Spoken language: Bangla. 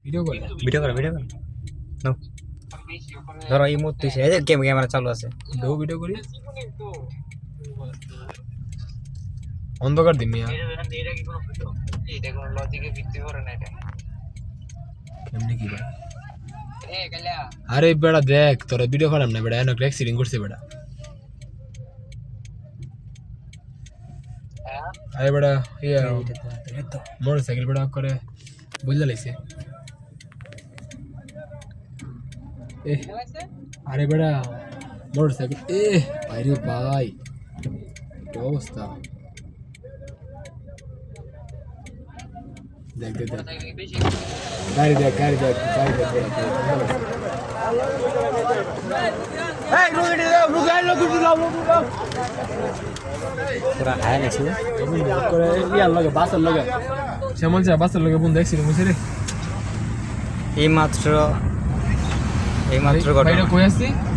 ভিডিও করে ভিডিও করো নাও ধরো এই মুহূর্তে এই যে ক্যামেরা চালু আছে ডো ভিডিও করি অন্ধকার দিন মিয়া কেমনে কি ভাই আরে বেড়া দেখ তোরা ভিডিও বানাম না বেড়া এনে অ্যাক্সিডেন্ট করছে বেড়া আরে বেড়া ইয়া মোটরসাইকেল বেড়া করে বুঝলা লাইছে এ আরে বেড়া মোটরসাইকেল এ আরে ভাই কি অবস্থা দেখ দেখ দেখ গাড়ি দেখ এই রুগি দাও পুরা হায় নাকি করে ইয়ার লাগে বাসের লাগে শ্যামল চা বাসের লাগে বন্ধু দেখছিলাম বুঝছে রে এই মাত্র কই আসছি